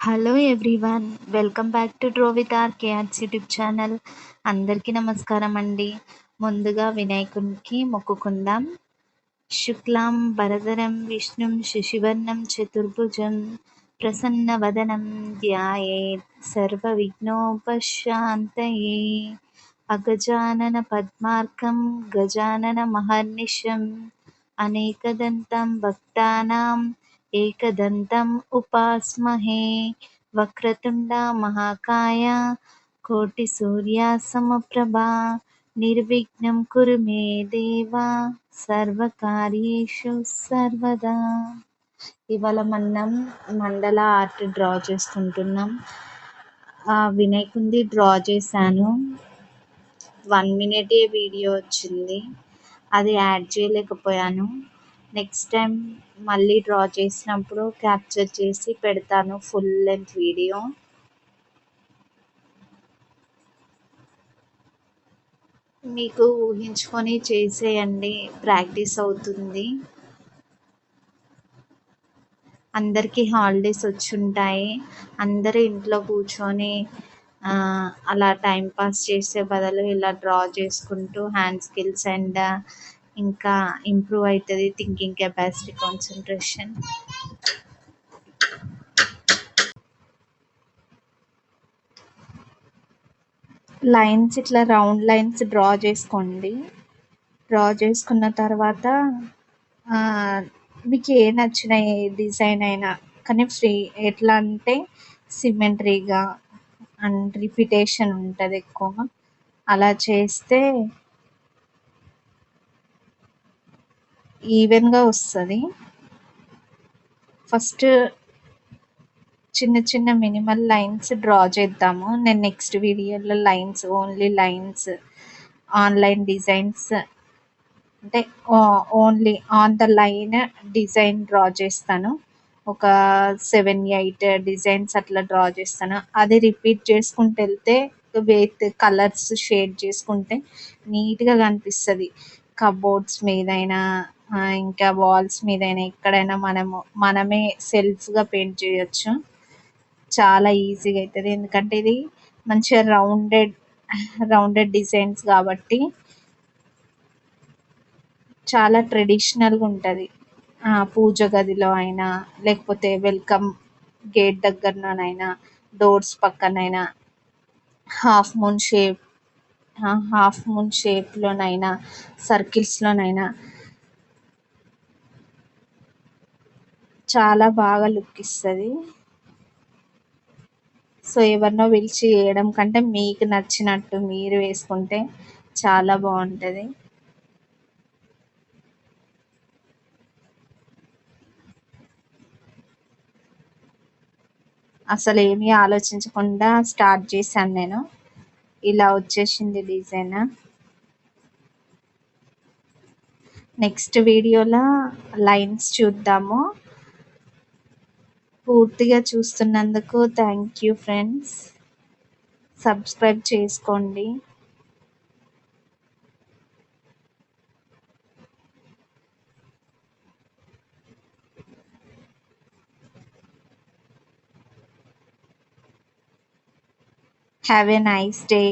Hello everyone, welcome back to draw with R K R's YouTube channel. అందరికీ నమస్కారం అండి. ముందుగా వినాయకునికి మొక్కుకుందాం. శుక్లాం వరదరం విష్ణుం శశివర్ణం చతుర్భుజం ప్రసన్నవదనం ధ్యాయేత్ సర్వవిఘ్నోపశాంతయే. అగజానన పద్మార్కం గజానన మహర్నిశం అనేకదంతం భక్తానాం ఏకదంతం ఉపాస్మహే. వక్రతుండ మహాకాయ కోటి సూర్య సమప్రభా నిర్విఘ్నం కురు మే దేవా సర్వకార్యేషు సర్వదా. ఇవాళ మనం మండల ఆర్ట్ డ్రా చేసుకుంటున్నాం. వినాయకుంది డ్రా చేశాను. 1 minute వీడియో వచ్చింది, అది యాడ్ చేయలేకపోయాను. నెక్స్ట్ టైం మళ్ళీ డ్రా చేసినప్పుడు క్యాప్చర్ చేసి పెడతాను ఫుల్ లెంత్ వీడియో. మీకు ఊహించుకొని చేసేయండి, ప్రాక్టీస్ అవుతుంది. అందరికీ హాలిడేస్ వచ్చుంటాయి. అందరూ ఇంట్లో కూర్చొని అలా టైంపాస్ చేసే బదులు ఇలా డ్రా చేసుకుంటూ హ్యాండ్ స్కిల్స్ అండ్ ఇంకా ఇంప్రూవ్ అవుతుంది థింకింగ్ కెపాసిటీ, కాన్సన్ట్రేషన్. లైన్స్ ఇట్లా రౌండ్ లైన్స్ డ్రా చేసుకోండి. డ్రా చేసుకున్న తర్వాత మీకు ఏ నచ్చిన ఏ డిజైన్ అయినా కానీ ఫ్రీ, ఎట్లా అంటే సిమెట్రీగా అండ్ రిపిటేషన్ ఉంటుంది ఎక్కువ. అలా చేస్తే ఈవెన్గా వస్తుంది. ఫస్ట్ చిన్న చిన్న మినిమల్ లైన్స్ డ్రా చేద్దాము. నేను నెక్స్ట్ వీడియోలో lines, only lines, online designs అంటే only on the line design draw చేస్తాను. ఒక 7-8 డిజైన్స్ అట్లా డ్రా చేస్తాను. అది రిపీట్ చేసుకుంటూ వెళ్తే విత్ కలర్స్ షేడ్ చేసుకుంటే నీట్గా కనిపిస్తుంది. కబోర్డ్స్ మీదైనా ఇంకా వాల్స్ మీదైనా ఎక్కడైనా మనమే సెల్ఫ్గా పెయింట్ చేయొచ్చు. చాలా ఈజీగా అవుతుంది, ఎందుకంటే ఇది మంచిగా రౌండెడ్ డిజైన్స్ కాబట్టి చాలా ట్రెడిషనల్గా ఉంటుంది. పూజ గదిలో అయినా, లేకపోతే వెల్కమ్ గేట్ దగ్గరనైనా, డోర్స్ పక్కనైనా, హాఫ్ మూన్ షేప్లోనైనా, సర్కిల్స్లోనైనా చాలా బాగా లుక్ ఇస్తుంది. సో ఎవరినో పిలిచి వేయడం కంటే మీకు నచ్చినట్టు మీరు వేసుకుంటే చాలా బాగుంటుంది. అసలు ఏమీ ఆలోచించకుండా స్టార్ట్ చేశాను నేను. ఇలా వచ్చేసింది డిజైన్. నెక్స్ట్ వీడియోలో లైన్స్ చూద్దాము. పూర్తిగా చూస్తున్నందుకు థ్యాంక్ యూ ఫ్రెండ్స్. సబ్స్క్రైబ్ చేసుకోండి. Have a nice day.